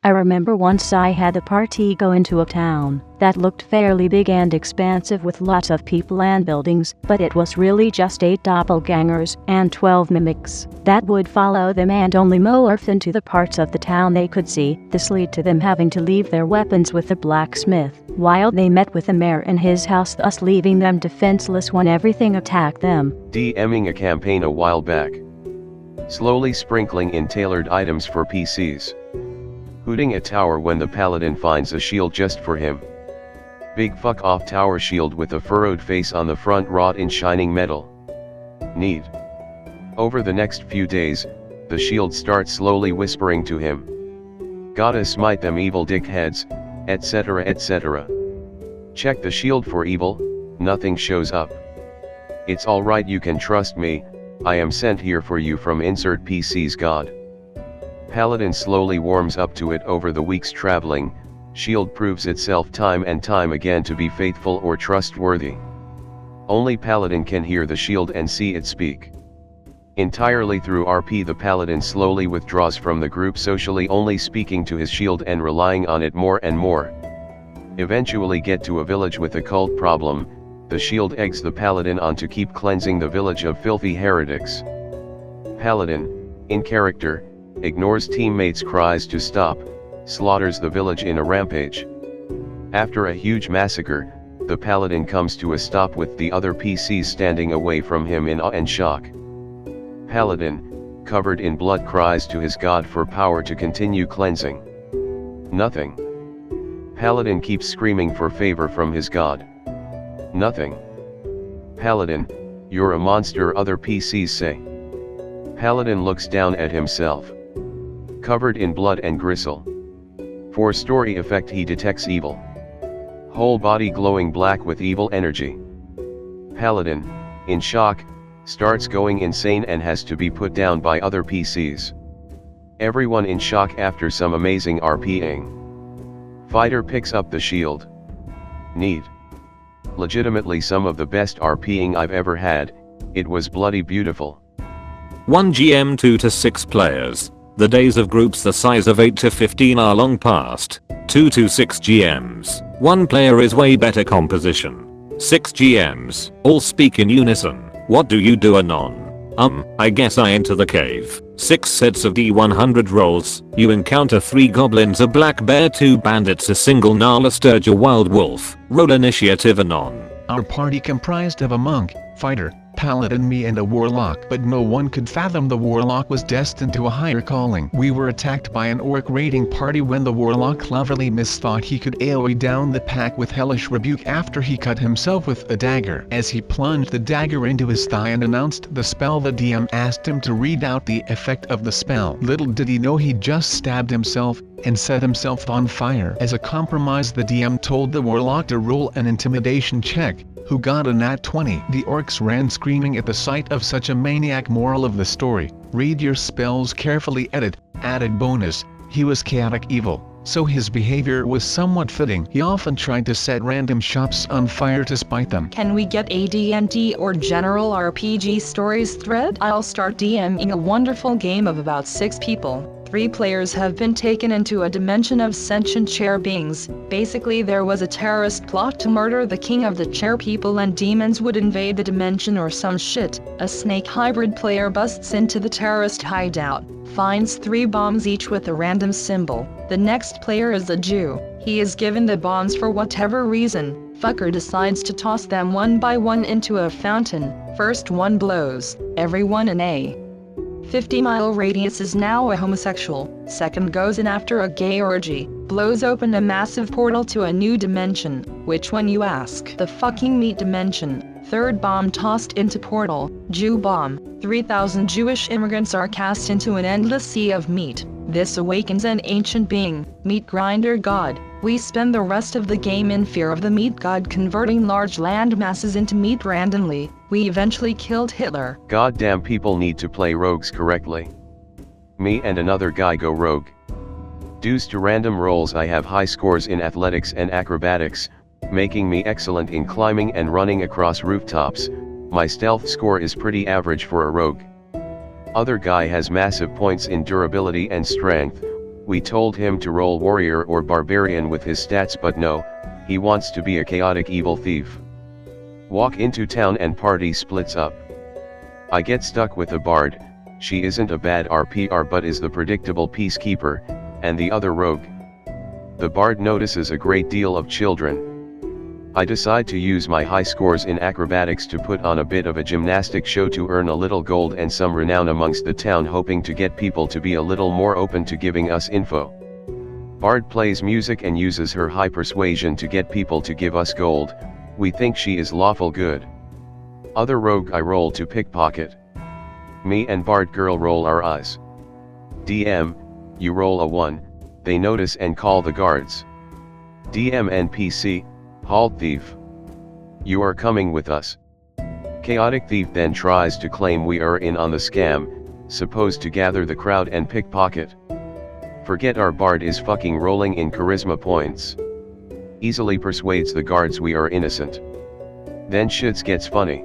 I remember once I had a party go into a town that looked fairly big and expansive with lots of people and buildings, but it was really just 8 doppelgangers and 12 mimics that would follow them and only morph into the parts of the town they could see. This led to them having to leave their weapons with the blacksmith while they met with the mayor in his house, thus leaving them defenseless when everything attacked them. DMing a campaign a while back. Slowly sprinkling in tailored items for PCs. Hooting a tower when the paladin finds a shield just for him. Big fuck off tower shield with a furrowed face on the front wrought in shining metal. Neat. Over the next few days, the shield starts slowly whispering to him. Gotta smite them evil dickheads, etc etc. Check the shield for evil, nothing shows up. It's alright, you can trust me, I am sent here for you from insert PC's god. Paladin slowly warms up to it over the weeks traveling, shield proves itself time and time again to be faithful or trustworthy. Only Paladin can hear the shield and see it speak. Entirely through RP, the Paladin slowly withdraws from the group, socially only speaking to his shield and relying on it more and more. Eventually get to a village with a cult problem, the shield eggs the Paladin on to keep cleansing the village of filthy heretics. Paladin, in character, ignores teammates' cries to stop, slaughters the village in a rampage. After a huge massacre, the Paladin comes to a stop with the other PCs standing away from him in awe and shock. Paladin, covered in blood, cries to his god for power to continue cleansing. Nothing. Paladin keeps screaming for favor from his god. Nothing. Paladin, you're a monster, other PCs say. Paladin looks down at himself. Covered in blood and gristle. For story effect, he detects evil. Whole body glowing black with evil energy. Paladin, in shock, starts going insane and has to be put down by other PCs. Everyone in shock after some amazing RPing. Fighter picks up the shield. Neat. Legitimately some of the best RPing I've ever had, it was bloody beautiful. 1 GM 2 to 6 players. The days of groups the size of 8 to 15 are long past. 2 to 6 GMs. 1 player is way better composition. 6 GMs, all speak in unison. What do you do, Anon? I guess I enter the cave. 6 sets of D100 rolls. You encounter 3 goblins, a black bear, 2 bandits, a single gnarl, sturge, a wild wolf. Roll initiative, Anon. Our party comprised of a monk, fighter, paladin, me and a warlock, but no one could fathom the warlock was destined to a higher calling. We were attacked by an orc raiding party when the warlock cleverly misthought he could AoE down the pack with hellish rebuke after he cut himself with a dagger. As he plunged the dagger into his thigh and announced the spell, the DM asked him to read out the effect of the spell. Little did he know he just stabbed himself and set himself on fire. As a compromise, the DM told the warlock to roll an intimidation check, who got a nat 20. The orcs ran screaming at the sight of such a maniac. Moral of the story: read your spells carefully. Added bonus: he was chaotic evil, so his behavior was somewhat fitting. He often tried to set random shops on fire to spite them. Can we get a D&D or general RPG stories thread? I'll start DMing a wonderful game of about 6 people. 3 players have been taken into a dimension of sentient chair beings. Basically, there was a terrorist plot to murder the king of the chair people and demons would invade the dimension or some shit. A snake hybrid player busts into the terrorist hideout, finds 3 bombs each with a random symbol. The next player is a Jew. He is given the bombs for whatever reason. Fucker decides to toss them one by one into a fountain. First one blows, everyone in a 50-mile radius is now a homosexual. Second goes in after a gay orgy, blows open a massive portal to a new dimension. Which one, you ask? The fucking meat dimension. Third bomb tossed into portal, Jew bomb. 3,000 Jewish immigrants are cast into an endless sea of meat. This awakens an ancient being, meat grinder god. We spend the rest of the game in fear of the meat god converting large land masses into meat randomly. We eventually killed Hitler. Goddamn, people need to play rogues correctly. Me and another guy go rogue. Due to random rolls, I have high scores in athletics and acrobatics, making me excellent in climbing and running across rooftops. My stealth score is pretty average for a rogue. Other guy has massive points in durability and strength, We told him to roll warrior or barbarian with his stats, but no, he wants to be a chaotic evil thief. Walk into town and party splits up. I get stuck with a bard. She isn't a bad RPR but is the predictable peacekeeper, and the other rogue. The bard notices a great deal of children. I decide to use my high scores in acrobatics to put on a bit of a gymnastic show to earn a little gold and some renown amongst the town, hoping to get people to be a little more open to giving us info. Bard plays music and uses her high persuasion to get people to give us gold. We think she is lawful good. Other rogue I roll to pickpocket. Me and Bard girl roll our eyes. DM, you roll a 1, they notice and call the guards. DM NPC, halt thief. You are coming with us. Chaotic thief then tries to claim we are in on the scam, supposed to gather the crowd and pickpocket. Forget our bard is fucking rolling in charisma points. Easily persuades the guards we are innocent. Then shits gets funny.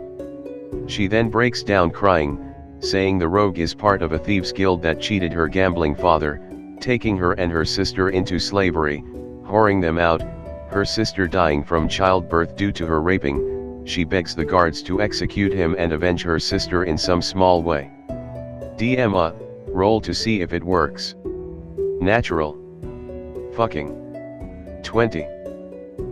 She then breaks down crying, saying the rogue is part of a thieves guild that cheated her gambling father, taking her and her sister into slavery, whoring them out, her sister dying from childbirth due to her raping. She begs the guards to execute him and avenge her sister in some small way. DM roll to see if it works. Natural. Fucking 20.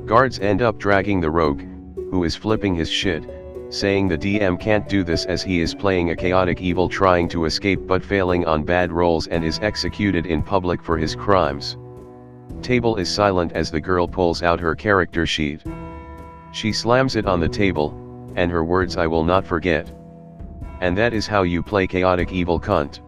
Guards end up dragging the rogue, who is flipping his shit, saying the DM can't do this as he is playing a chaotic evil trying to escape but failing on bad rolls and is executed in public for his crimes. Table is silent as the girl pulls out her character sheet. She slams it on the table, and her words I will not forget. And that is how you play chaotic evil, cunt.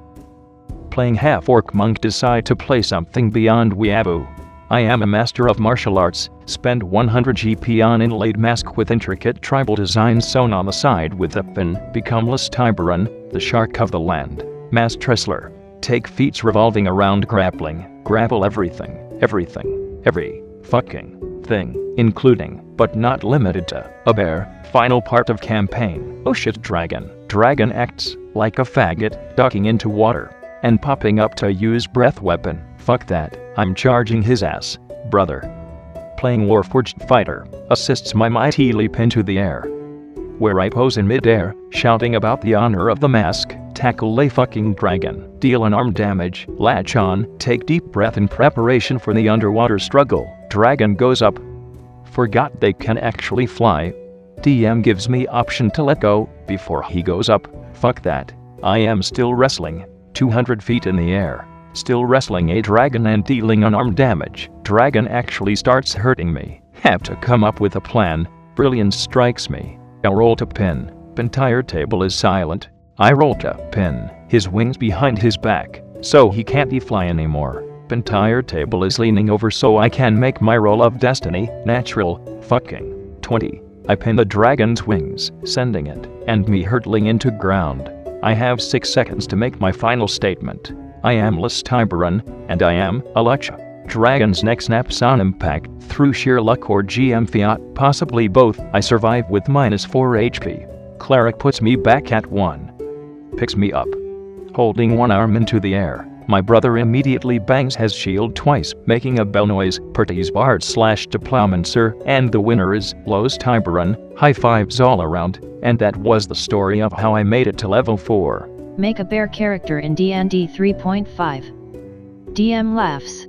Playing half-orc monk, decide to play something beyond weeaboo. I am a master of martial arts, spend 100 GP on inlaid mask with intricate tribal designs sewn on the side with a pin, become Lys Tiberon, the shark of the land, mass Tressler. Take feats revolving around grappling, grapple everything, every fucking thing, including, but not limited to, a bear. Final part of campaign. Oh shit, dragon. Dragon acts like a faggot, ducking into water, and popping up to use breath weapon. Fuck that, I'm charging his ass, brother. Playing Warforged Fighter, assists my mighty leap into the air, where I pose in mid-air, shouting about the honor of the mask, tackle a fucking dragon, deal unarmed damage, latch on, take deep breath in preparation for the underwater struggle, dragon goes up. Forgot they can actually fly. DM gives me option to let go, before he goes up. Fuck that, I am still wrestling, 200 feet in the air. Still wrestling a dragon and dealing unarmed damage. Dragon actually starts hurting me. Have to come up with a plan. Brilliance strikes me. I roll to pin. Entire table is silent. I roll to pin his wings behind his back, so he can't fly anymore. Entire table is leaning over so I can make my roll of destiny. Natural. Fucking 20. I pin the dragon's wings, sending it, and me hurtling into ground. I have 6 seconds to make my final statement. I am Lys Tiberon, and I am Alexa. Dragon's neck snaps on impact, through sheer luck or GM fiat, possibly both. I survive with -4 HP. Cleric puts me back at 1. Picks me up, holding one arm into the air. My brother immediately bangs his shield twice, making a bell noise. Perty's bard / to plowman sir, and the winner is Lys Tiberon. High fives all around, and that was the story of how I made it to level 4. Make a bear character in D&D 3.5. DM laughs.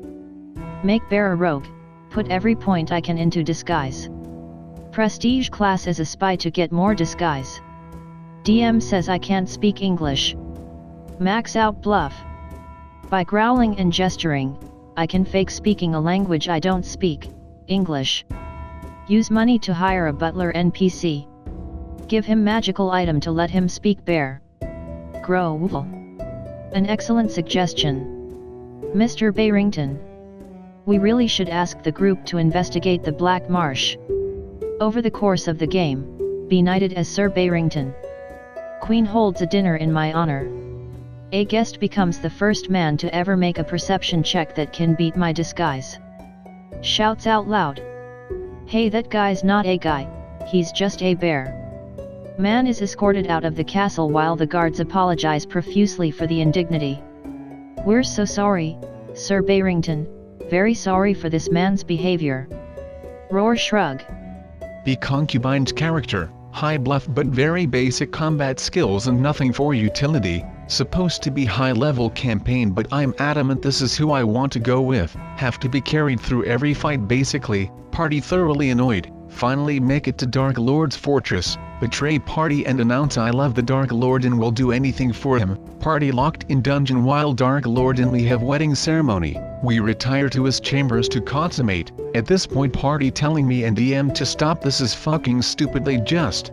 Make bear a rogue. Put every point I can into disguise. Prestige class as a spy to get more disguise. DM says I can't speak English. Max out bluff. By growling and gesturing, I can fake speaking a language I don't speak, English. Use money to hire a butler NPC. Give him magical item to let him speak bear. Grow wool. An excellent suggestion, Mr. Barrington. We really should ask the group to investigate the Black Marsh. Over the course of the game, be knighted as Sir Barrington. Queen holds a dinner in my honor. A guest becomes the first man to ever make a perception check that can beat my disguise. Shouts out loud. Hey, that guy's not a guy, he's just a bear. Man is escorted out of the castle while the guards apologize profusely for the indignity. We're so sorry, Sir Barrington, very sorry for this man's behavior. Roar shrug. The concubine's character, high bluff but very basic combat skills and nothing for utility, supposed to be high level campaign but I'm adamant this is who I want to go with, have to be carried through every fight basically, party thoroughly annoyed, finally make it to Dark Lord's fortress, betray party and announce I love the Dark Lord and will do anything for him, party locked in dungeon while Dark Lord and we have wedding ceremony, we retire to his chambers to consummate, at this point party telling me and DM to stop, this is fucking stupid, they just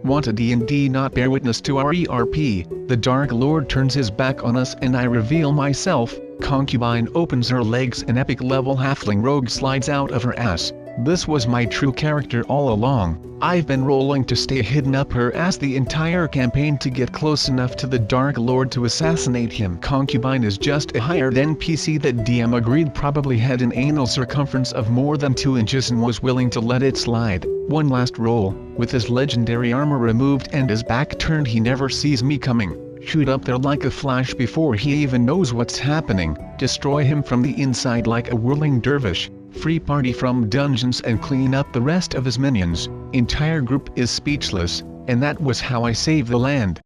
want a D&D not bear witness to our ERP, the Dark Lord turns his back on us and I reveal myself, concubine opens her legs, an epic level halfling rogue slides out of her ass. This was my true character all along. I've been rolling to stay hidden up her ass the entire campaign to get close enough to the Dark Lord to assassinate him. Concubine is just a hired NPC that DM agreed probably had an anal circumference of more than 2 inches and was willing to let it slide. One last roll, with his legendary armor removed and his back turned, he never sees me coming. Shoot up there like a flash before he even knows what's happening, destroy him from the inside like a whirling dervish, free party from dungeons and clean up the rest of his minions. Entire group is speechless, and that was how I saved the land.